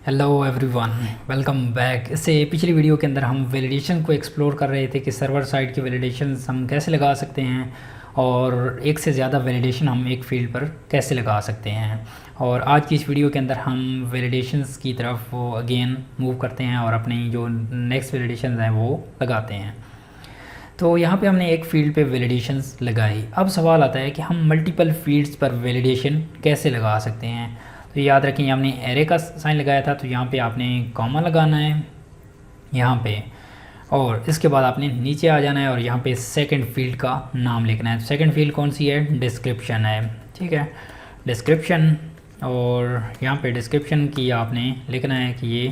Hello everyone, welcome back. इससे पिछली video के अंदर हम वैलिडेशन को एक्सप्लोर कर रहे थे कि सर्वर साइड की वैलिडेशन हम कैसे लगा सकते हैं और एक से ज़्यादा वैलिडेशन हम एक फील्ड पर कैसे लगा सकते हैं। और आज की इस वीडियो के अंदर हम वैलिडेशंस की तरफ अगेन मूव करते हैं और अपनी जो नेक्स्ट वैलिडेशन हैं वो लगाते हैं। तो यहाँ पे हमने एक फील्ड पे वैलिडेशंस लगाई। अब सवाल आता है कि हम मल्टीपल फील्ड्स पर वैलिडेशन कैसे लगा सकते हैं। तो याद रखें, हमने एरे का साइन लगाया था, तो यहाँ पे आपने कॉमा लगाना है यहाँ पे, और इसके बाद आपने नीचे आ जाना है और यहाँ पे सेकंड फील्ड का नाम लिखना है। सेकंड फील्ड कौन सी है? डिस्क्रिप्शन है, ठीक है, डिस्क्रिप्शन। और यहाँ पे डिस्क्रिप्शन की आपने लिखना है कि ये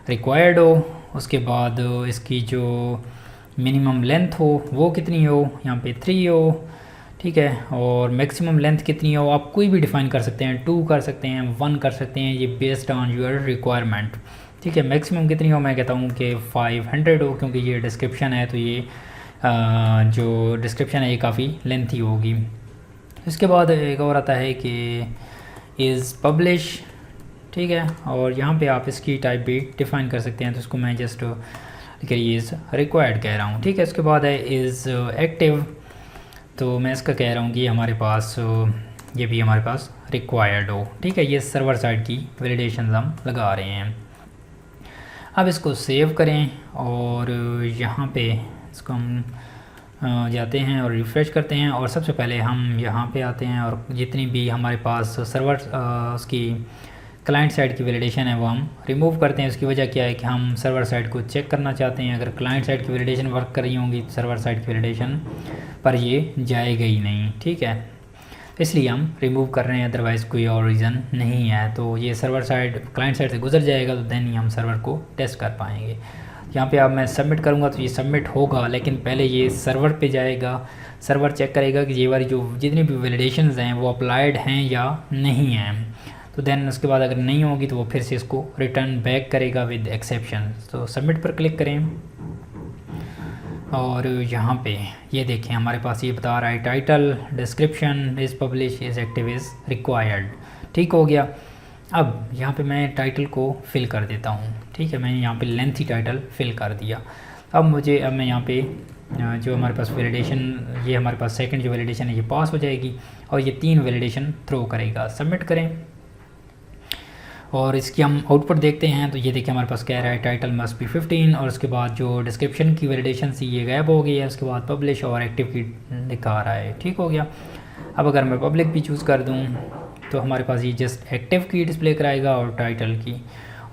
रिक्वायर्ड हो, उसके बाद इसकी जो मिनिमम लेंथ हो वो कितनी हो, यहाँ पे 3 हो, ठीक है, और मैक्सिमम लेंथ कितनी हो आप कोई भी डिफ़ाइन कर सकते हैं, 2 कर सकते हैं, 1 कर सकते हैं, ये बेस्ड ऑन योर रिक्वायरमेंट, ठीक है। मैक्सिमम कितनी हो, मैं कहता हूँ कि 500 हो, क्योंकि ये डिस्क्रिप्शन है तो ये जो डिस्क्रिप्शन है ये काफ़ी लेंथी होगी। इसके बाद एक और आता है कि इज़ पब्लिश, ठीक है, और यहाँ पे आप इसकी टाइप भी डिफ़ाइन कर सकते हैं, तो इसको मैं जस्ट इज़ रिक्वायर्ड कह रहा हूँ, ठीक है। इसके बाद है इज़ एक्टिव, तो मैं इसका कह रहा हूँ कि हमारे पास ये भी हमारे पास रिक्वायर्ड हो, ठीक है। ये सर्वर साइड की वैलिडेशन हम लगा रहे हैं। अब इसको सेव करें और यहाँ पे इसको हम जाते हैं और रिफ़्रेश करते हैं, और सबसे पहले हम यहाँ पे आते हैं और जितनी भी हमारे पास सर्वर उसकी क्लाइंट साइड की वैलिडेशन है वो हम रिमूव करते हैं। उसकी वजह क्या है कि हम सर्वर साइड को चेक करना चाहते हैं। अगर क्लाइंट साइड की वैलिडेशन वर्क कर रही होंगी सर्वर साइड की वैलिडेशन पर ये जाएगा ही नहीं, ठीक है, इसलिए हम रिमूव कर रहे हैं, अदरवाइज़ कोई और रीज़न नहीं है। तो ये सर्वर साइड क्लाइंट साइड से गुजर जाएगा तो देन ही हम सर्वर को टेस्ट कर पाएंगे। यहाँ पे अब मैं सबमिट करूँगा तो ये सबमिट होगा, लेकिन पहले ये सर्वर पे जाएगा, सर्वर चेक करेगा कि ये वाली जो जितनी भी वैलिडेशंस हैं वो अप्लाइड हैं या नहीं हैं। तो देन उसके बाद अगर नहीं होगी तो वो फिर से इसको रिटर्न बैक करेगा विद एक्सेप्शन। तो सबमिट पर क्लिक करें और यहाँ पे ये देखें हमारे पास ये बता रहा है title description is publish is active is required, ठीक हो गया। अब यहाँ पे मैं टाइटल को फिल कर देता हूँ, ठीक है, मैंने यहाँ पे लेंथी टाइटल फिल कर दिया। अब मैं यहाँ पे जो हमारे पास वैलिडेशन, ये हमारे पास सेकंड जो वैलिडेशन है ये पास हो जाएगी और ये 3 वैलिडेशन थ्रो करेगा। सबमिट करें और इसकी हम आउटपुट देखते हैं। तो ये देखिए हमारे पास कह रहा है टाइटल मस्ट बी 15, और उसके बाद जो डिस्क्रिप्शन की वैलिडेशन थी ये गायब हो गई है। उसके बाद पब्लिश और एक्टिव की दिखा रहा है, ठीक हो गया। अब अगर मैं पब्लिक भी चूज़ कर दूं तो हमारे पास ये जस्ट एक्टिव की डिस्प्ले कराएगा और टाइटल की,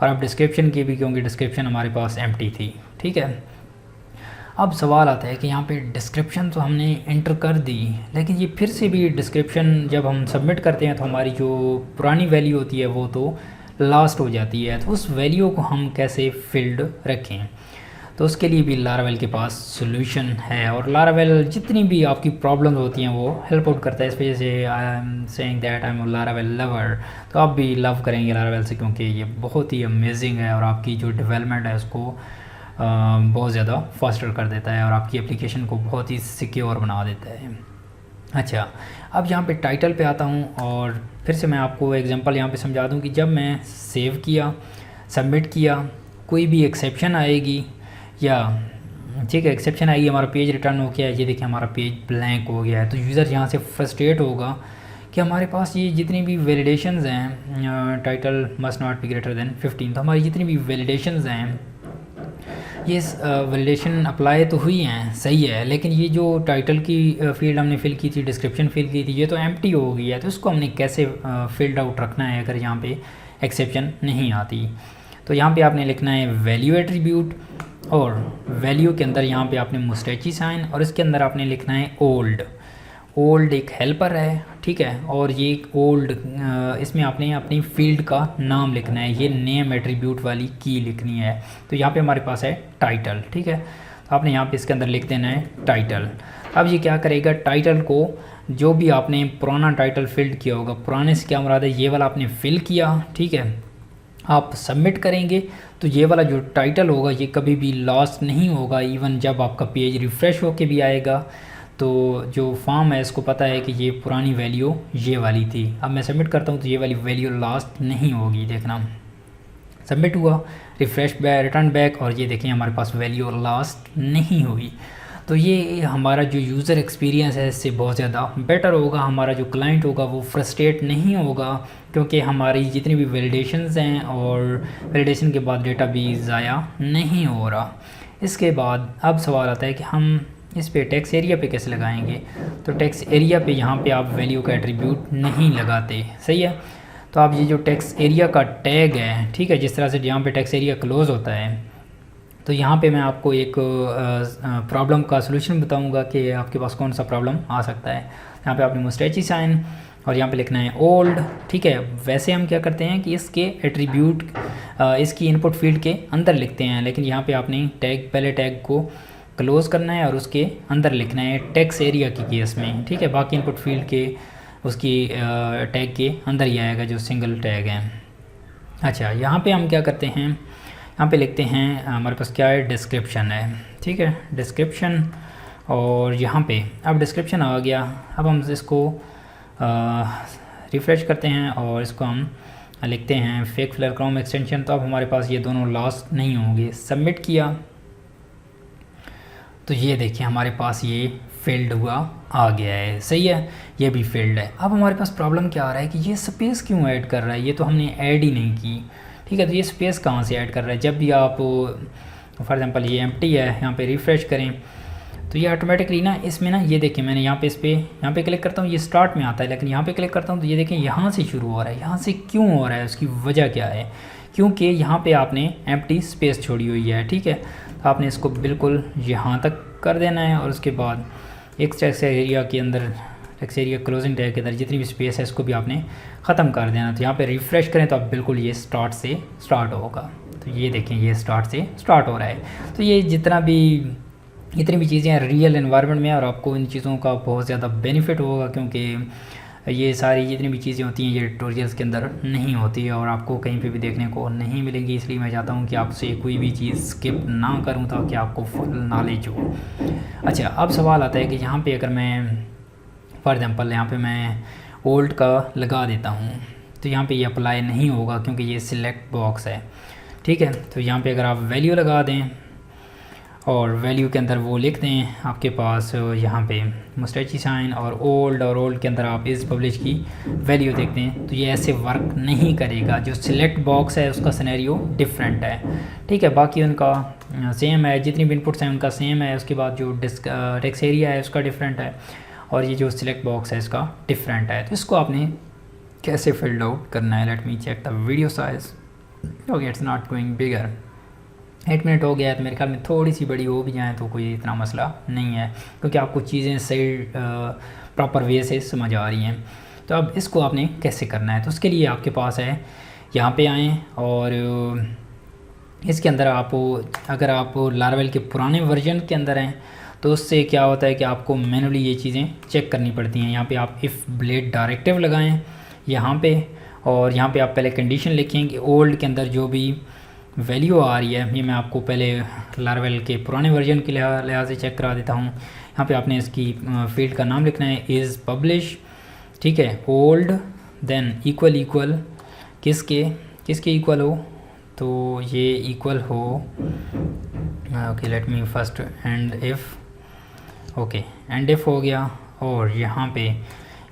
और अब डिस्क्रिप्शन की भी, क्योंकि डिस्क्रिप्शन हमारे पास एम्प्टी थी, ठीक है। अब सवाल आता है कि यहाँ पे डिस्क्रिप्शन तो हमने एंटर कर दी, लेकिन ये फिर से भी डिस्क्रिप्शन जब हम सबमिट करते हैं तो हमारी जो पुरानी वैल्यू होती है वो तो लास्ट हो जाती है। तो उस वैल्यू को हम कैसे फील्ड रखें, तो उसके लिए भी लारावेल के पास सॉल्यूशन है। और लारावेल जितनी भी आपकी प्रॉब्लम्स होती हैं वो हेल्प आउट करता है। इस वजह से I am saying that I am Laravel lover. तो आप भी लव करेंगे लारावेल से, क्योंकि ये बहुत ही अमेजिंग है और आपकी जो डेवलपमेंट है उसको बहुत ज़्यादा फास्टर कर देता है और आपकी एप्लीकेशन को बहुत ही सिक्योर बना देता है। अच्छा, अब यहाँ पे टाइटल पे आता हूँ और फिर से मैं आपको एग्जांपल यहाँ पे समझा दूँ कि जब मैं सेव किया, सबमिट किया, कोई भी एक्सेप्शन आएगी या, ठीक है, एक्सेप्शन आएगी, हमारा पेज रिटर्न हो गया है, ये देखिए हमारा पेज ब्लैंक हो गया है। तो यूज़र यहाँ से फ्रस्ट्रेट होगा कि हमारे पास ये जितनी भी वैलिडेशंस हैं, title must not be greater than 15, तो हमारी जितनी भी वैलिडेशंस हैं ये वैलिडेशन अप्लाई तो हुई हैं, सही है, लेकिन ये जो टाइटल की फील्ड हमने फिल की थी, डिस्क्रिप्शन फिल की थी, ये तो एम्प्टी हो गई है। तो इसको हमने कैसे फील्ड आउट रखना है अगर यहाँ पे एक्सेप्शन नहीं आती। तो यहाँ पे आपने लिखना है वैल्यू एट्रीब्यूट, और वैल्यू के अंदर यहाँ पे आपने मुस्टैची साइन, और इसके अंदर आपने लिखना है ओल्ड। ओल्ड एक हेल्पर है, ठीक है, और ये एक ओल्ड, इसमें आपने अपनी फील्ड का नाम लिखना है, ये नेम एट्रीब्यूट वाली की लिखनी है। तो यहाँ पे हमारे पास है टाइटल, ठीक है, तो आपने यहाँ पे इसके अंदर लिख देना है टाइटल। अब ये क्या करेगा, टाइटल को जो भी आपने पुराना टाइटल फिल्ड किया होगा, पुराने से क्या मुराद है, ये वाला आपने फिल किया, ठीक है, आप सबमिट करेंगे तो ये वाला जो टाइटल होगा ये कभी भी लॉस्ट नहीं होगा। इवन जब आपका पेज रिफ़्रेश होके भी आएगा तो जो फॉर्म है इसको पता है कि ये पुरानी वैल्यू ये वाली थी। अब मैं सबमिट करता हूँ तो ये वाली वैल्यू लास्ट नहीं होगी, देखना सबमिट हुआ, रिफ्रेश बैक, रिटर्न बैक, और ये देखें हमारे पास वैल्यू लास्ट नहीं हुई। तो ये हमारा जो यूज़र एक्सपीरियंस है इससे बहुत ज़्यादा बेटर होगा, हमारा जो क्लाइंट होगा वो फ्रस्ट्रेट नहीं होगा, क्योंकि हमारी जितनी भी वैलिडेशंस हैं और वैलिडेशन के बाद डेटा भी ज़ाया नहीं हो रहा। इसके बाद अब सवाल आता है कि हम इस पे टेक्स्ट एरिया पे कैसे लगाएंगे। तो टेक्स्ट एरिया पे यहाँ पे आप वैल्यू का एट्रीब्यूट नहीं लगाते, सही है। तो आप ये जो टेक्स्ट एरिया का टैग है, ठीक है, जिस तरह से यहाँ पे टेक्स्ट एरिया क्लोज़ होता है, तो यहाँ पे मैं आपको एक प्रॉब्लम का सलूशन बताऊँगा कि आपके पास कौन सा प्रॉब्लम आ सकता है। यहाँ पे आपने मुस्टैची साइन और यहाँ पे लिखना है ओल्ड, ठीक है। वैसे हम क्या करते हैं कि इसके एट्रीब्यूट इसकी इनपुट फील्ड के अंदर लिखते हैं, लेकिन यहाँ पे आपने टैग, पहले टैग को क्लोज़ करना है और उसके अंदर लिखना है टेक्स्ट एरिया की केस में, ठीक है। बाकी इनपुट फील्ड के उसकी टैग के अंदर ही आएगा जो सिंगल टैग है। अच्छा, यहाँ पे हम क्या करते हैं, यहाँ पे लिखते हैं हमारे पास क्या है, डिस्क्रिप्शन है, ठीक है, डिस्क्रिप्शन। और यहाँ पे अब डिस्क्रिप्शन आ गया। अब हम इसको रिफ़्रेश करते हैं और इसको हम लिखते हैं फेक फ्लेयर क्रोम एक्सटेंशन। तो अब हमारे पास ये दोनों लास्ट नहीं होंगे। सबमिट किया तो ये देखिए हमारे पास ये फेल्ड हुआ आ गया है, सही है, ये भी फेल्ड है। अब हमारे पास प्रॉब्लम क्या आ रहा है कि ये स्पेस क्यों ऐड कर रहा है, ये तो हमने ऐड ही नहीं की, ठीक है। तो ये स्पेस कहाँ से ऐड कर रहा है, जब भी आप फॉर एग्जांपल ये एम्प्टी है, यहाँ पे रिफ़्रेश करें तो ये ऑटोमेटिकली ना इसमें ना, ये देखिए मैंने यहाँ पे इस पर यहाँ पे क्लिक करता हूँ, ये स्टार्ट में आता है, लेकिन यहाँ पे क्लिक करता हूँ तो ये देखें यहाँ से शुरू हो रहा है। यहाँ से क्यों हो रहा है, उसकी वजह क्या है, क्योंकि यहाँ पे आपने एम्प्टी स्पेस छोड़ी हुई है, ठीक है। तो आपने इसको बिल्कुल यहाँ तक कर देना है और उसके बाद एक टेक्स्ट एरिया के अंदर, टेक्स्ट एरिया क्लोजिंग टैग के अंदर जितनी भी स्पेस है इसको भी आपने ख़त्म कर देना। तो यहाँ पे रिफ़्रेश करें तो आप बिल्कुल ये स्टार्ट से स्टार्ट होगा। तो ये देखें ये स्टार्ट से स्टार्ट हो रहा है। तो ये इतनी भी चीज़ें हैं रियल एनवायरनमेंट में, और आपको इन चीज़ों का बहुत ज़्यादा बेनिफिट होगा, क्योंकि ये सारी जितनी भी चीज़ें होती हैं ये ट्यूटोरियल्स के अंदर नहीं होती है और आपको कहीं पे भी देखने को नहीं मिलेंगी। इसलिए मैं चाहता हूँ कि आपसे कोई भी चीज़ स्किप ना करूँ ताकि आपको फुल नॉलेज हो। अच्छा, अब सवाल आता है कि यहाँ पे अगर मैं फॉर एग्ज़ाम्पल यहाँ पे मैं ओल्ड का लगा देता हूँ तो यहाँ पे ये अप्लाई नहीं होगा क्योंकि ये सिलेक्ट बॉक्स है, ठीक है। तो यहाँ पे अगर आप वैल्यू लगा दें और वैल्यू के अंदर वो लिख दें आपके पास यहाँ पे मुस्टैची साइन और ओल्ड के अंदर आप इस पब्लिश की वैल्यू देखते हैं, तो ये ऐसे वर्क नहीं करेगा। जो सिलेक्ट बॉक्स है उसका सिनेरियो डिफरेंट है, ठीक है। बाकी उनका सेम है, जितनी भी इनपुट्स हैं उनका सेम है। उसके बाद जो टेक्स्ट एरिया है उसका डिफरेंट है और ये जो सिलेक्ट बॉक्स है इसका डिफरेंट है। तो इसको आपने कैसे फिल्ड आउट करना है, let me check the video size. Okay, it's not going bigger. 8 minute हो गया है, तो मेरे ख्याल में थोड़ी सी बड़ी हो भी जाए तो कोई इतना मसला नहीं है, क्योंकि आपको चीज़ें सही प्रॉपर वे से समझ आ रही हैं। तो अब इसको आपने कैसे करना है, तो उसके लिए आपके पास है, यहाँ पे आएँ और इसके अंदर आप अगर आप लारावेल के पुराने वर्जन के अंदर हैं तो उससे क्या होता है कि आपको मैनुअली ये चीज़ें चेक करनी पड़ती हैं। यहाँ पे आप इफ़ ब्लेड डायरेक्टिव लगाएं यहाँ पे, और यहाँ पे आप पहले कंडीशन लिखें कि ओल्ड के अंदर जो भी वैल्यू आ रही है, ये मैं आपको पहले लारावेल के पुराने वर्जन के लिहाज से चेक करा देता हूँ। यहाँ पे आपने इसकी फील्ड का नाम लिखना है इज़ पब्लिश, ठीक है, ओल्ड, देन इक्वल किसके इक्वल हो, तो ये इक्वल हो, okay let me first and if, okay and if हो गया। और यहाँ पे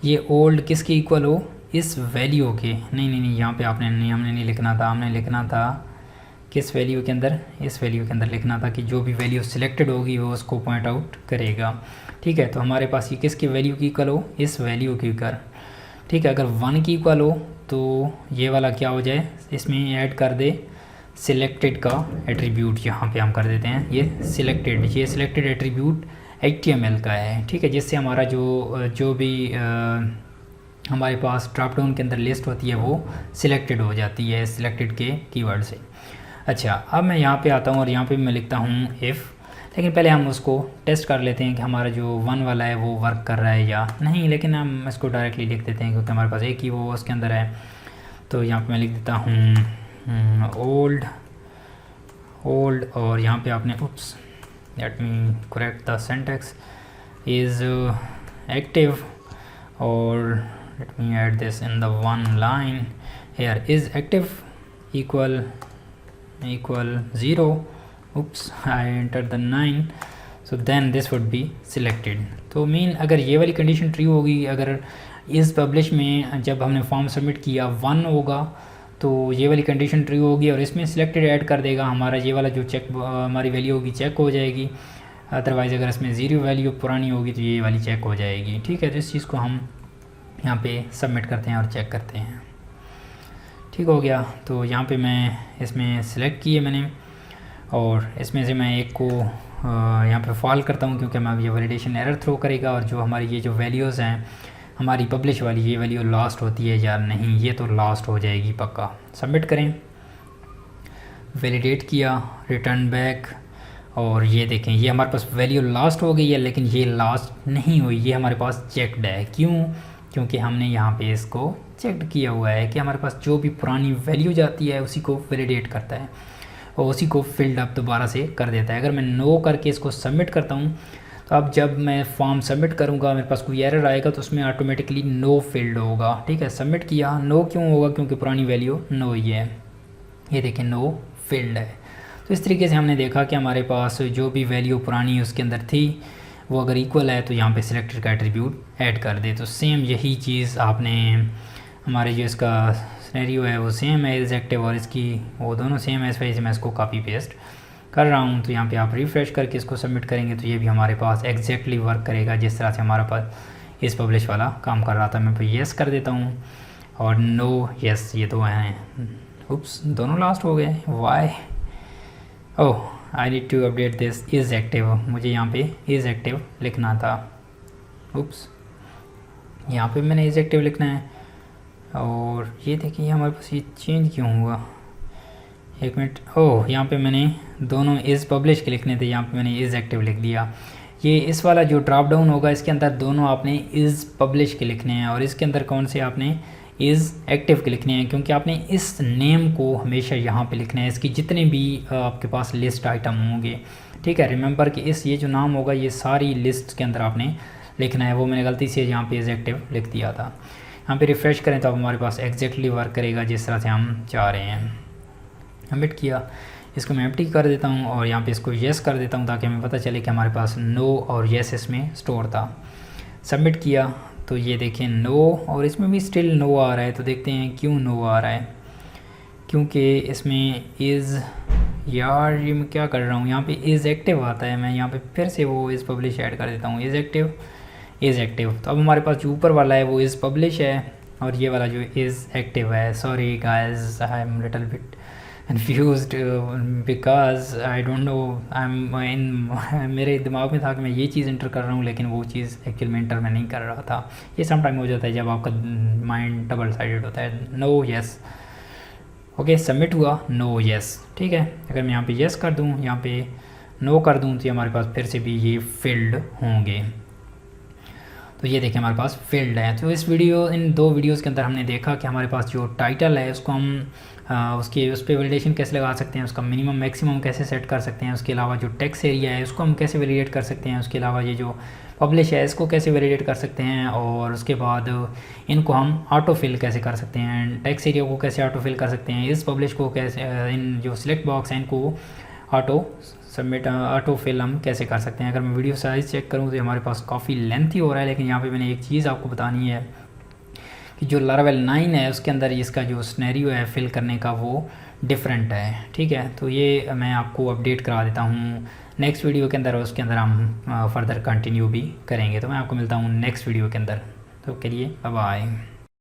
ये ओल्ड किसके इक्वल हो, इस वैल्यू के, नहीं यहाँ पे हमने नहीं लिखना था, हमने लिखना था किस वैल्यू के अंदर, इस वैल्यू के अंदर लिखना था कि जो भी वैल्यू सिलेक्टेड होगी वो उसको पॉइंट आउट करेगा, ठीक है। तो हमारे पास ये किसकी वैल्यू की इक्वल हो, इस वैल्यू की इक्वल, ठीक है। अगर 1 की इक्वल हो तो ये वाला क्या हो जाए, इसमें ऐड कर दे सिलेक्टेड का एट्रीब्यूट, यहाँ पे हम कर देते हैं ये सिलेक्टेड एट्रीब्यूट HTML का है, ठीक है, जिससे हमारा जो भी हमारे पास ड्रॉप डाउन के अंदर लिस्ट होती है वो सिलेक्टेड हो जाती है सिलेक्टेड के कीवर्ड से। अच्छा, अब मैं यहाँ पे आता हूँ और यहाँ पे मैं लिखता हूँ इफ़, लेकिन पहले हम उसको टेस्ट कर लेते हैं कि हमारा जो 1 वाला है वो वर्क कर रहा है या नहीं, लेकिन हम इसको डायरेक्टली लिख देते हैं क्योंकि हमारे पास एक ही वो उसके अंदर है। तो यहाँ पे मैं लिख देता हूँ ओल्ड और यहाँ पे आपने let me correct the syntax, is active, और let me add this in the one line here, is active equal equal 0, oops I entered the 9, so then this would be selected. तो mean अगर ये वाली condition true होगी, अगर इस publish में जब हमने फॉर्म सबमिट किया 1 होगा तो ये वाली कंडीशन ट्रू होगी और इसमें सिलेक्टेड ऐड कर देगा, हमारा ये वाला जो चेक हमारी वैल्यू होगी चेक हो जाएगी। अदरवाइज़ अगर इसमें 0 वैल्यू पुरानी होगी तो ये वाली चेक हो जाएगी। ठीक है, तो इस चीज़ को हम यहाँ पे सबमिट करते हैं और चेक करते हैं। ठीक हो गया, तो यहाँ पे मैं इसमें सिलेक्ट किए मैंने और इसमें से मैं एक को यहाँ पे फॉल करता हूँ क्योंकि मैं ये वैलिडेशन एरर थ्रो करेगा और जो हमारी ये जो वैल्यूज़ हैं हमारी पब्लिश वाली ये वैल्यू लास्ट होती है या नहीं, ये तो लास्ट हो जाएगी पक्का। सबमिट करें, वैलिडेट किया, रिटर्न बैक और ये देखें ये हमारे पास वैल्यू लास्ट हो गई है, लेकिन ये लास्ट नहीं हुई, ये हमारे पास चेक्ड है। क्यों? क्योंकि हमने यहाँ पे इसको चेक किया हुआ है कि हमारे पास जो भी पुरानी वैल्यू जाती है उसी को वैलिडेट करता है और उसी को फिल्ड अप दोबारा से कर देता है। अगर मैं नो करके इसको सबमिट करता हूँ तो अब जब मैं फॉर्म सबमिट करूँगा मेरे पास कोई एरर आएगा तो उसमें ऑटोमेटिकली नो फिल्ड होगा। ठीक है, सबमिट किया, नो क्यों होगा? क्योंकि पुरानी वैल्यू नो ही है। ये देखें नो फिल्ड है। तो इस तरीके से हमने देखा कि हमारे पास जो भी वैल्यू पुरानी उसके अंदर थी वो अगर इक्वल है तो यहाँ पे सिलेक्टेड का एट्रीब्यूट ऐड कर दे। तो सेम यही चीज़ आपने हमारे जो इसका सिनेरियो है वो सेम है, इज एक्टिव और इसकी वो दोनों सेम है। इस वजह से मैं इसको कॉपी पेस्ट कर रहा हूँ। तो यहाँ पे आप रिफ़्रेश करके इसको सबमिट करेंगे तो ये भी हमारे पास एग्जैक्टली वर्क करेगा जिस तरह से हमारा पास इस पब्लिश वाला काम कर रहा था। मैं पे येस कर देता हूँ और नो येस, ये दो हैं। उप्स, दोनों लास्ट हो गए, why? Oh, I need to update this is active. मुझे यहाँ पे इज़ एक्टिव लिखना था। उप्स, यहाँ पे मैंने इज़ एक्टिव लिखना है और ये देखिए हमारे पास ये चेंज क्यों हुआ? एक मिनट, ओह यहाँ पे मैंने दोनों इज़ पब्लिश के लिखने थे, यहाँ पे मैंने इज़ एक्टिव लिख दिया। ये इस वाला जो ड्रॉप डाउन होगा इसके अंदर दोनों आपने इज़ पब्लिश के लिखने हैं और इसके अंदर कौन से आपने इज़ एक्टिव के लिखने हैं, क्योंकि आपने इस नेम को हमेशा यहाँ पे लिखना है, इसकी जितने भी आपके पास लिस्ट आइटम होंगे। ठीक है, रिमेंबर कि इस ये जो नाम होगा ये सारी लिस्ट के अंदर आपने लिखना है। वो मैंने गलती से यहाँ पे इज़ एक्टिव लिख दिया था। यहाँ पे रिफ़्रेश करें तो अब हमारे पास एग्जैक्टली वर्क करेगा जिस तरह से हम चाह रहे हैं। सबमिट किया, इसको मैं एम्प्टी कर देता हूँ और यहाँ पे इसको येस कर देता हूँ ताकि हमें पता चले कि हमारे पास नो और येस इसमें स्टोर था। सबमिट किया तो ये देखें नो और इसमें भी स्टिल नो आ रहा है। तो देखते हैं क्यों नो आ रहा है, क्योंकि इसमें इज़, यार ये मैं क्या कर रहा हूँ, यहाँ पे इज़ एक्टिव आता है। मैं यहाँ पे फिर से वो इज़ पब्लिश ऐड कर देता हूँ, इज़ एक्टिव, इज़ एक्टिव। तो अब हमारे पास जो ऊपर वाला है वो इज़ पब्लिश है और ये वाला जो इज़ एक्टिव है। Sorry guys, I am little bit confused because I don't know, मेरे दिमाग में था कि मैं ये चीज़ इंटर कर रहा हूँ लेकिन वो चीज़ एक्चुअल में इंटर मैं नहीं कर रहा था। ये सम टाइम हो जाता है जब आपका माइंड डबल साइडेड होता है। नो येस, ओके, सबमिट हुआ, नो येस। ठीक है, अगर मैं यहाँ पे येस कर दूँ, यहाँ पे नो कर दूँ तो हमारे पास फिर से भी ये फिल्ड होंगे। तो ये देखें हमारे पास फील्ड है। तो इन दो वीडियोस के अंदर हमने देखा कि हमारे पास जो टाइटल है उसको हम उस पर वैलिडेशन कैसे लगा सकते हैं, उसका मिनिमम मैक्सिमम कैसे सेट कर सकते हैं, उसके अलावा जो टेक्स्ट एरिया है उसको हम कैसे वैलिडेट कर सकते हैं, उसके अलावा ये जो पब्लिश है इसको कैसे वैलिडेट कर सकते हैं और उसके बाद इनको हम ऑटो फिल कैसे कर सकते हैं, टेक्स्ट एरिया को कैसे ऑटो फिल कर सकते हैं, इस पब्लिश को कैसे, इन जो सिलेक्ट बॉक्स हैं इनको ऑटो सबमिट ऑटो फिल हम कैसे कर सकते हैं। अगर मैं वीडियो साइज़ चेक करूँ तो हमारे पास काफ़ी लेंथी हो रहा है, लेकिन यहाँ पे मैंने एक चीज़ आपको बतानी है कि जो लारावेल 9 है उसके अंदर इसका जो सिनेरियो है फिल करने का वो डिफरेंट है। ठीक है, तो ये मैं आपको अपडेट करा देता हूँ नेक्स्ट वीडियो के अंदर और उसके अंदर हम फर्दर कंटिन्यू भी करेंगे। तो मैं आपको मिलता हूँ नेक्स्ट वीडियो के अंदर, तो के लिए बाय बाय।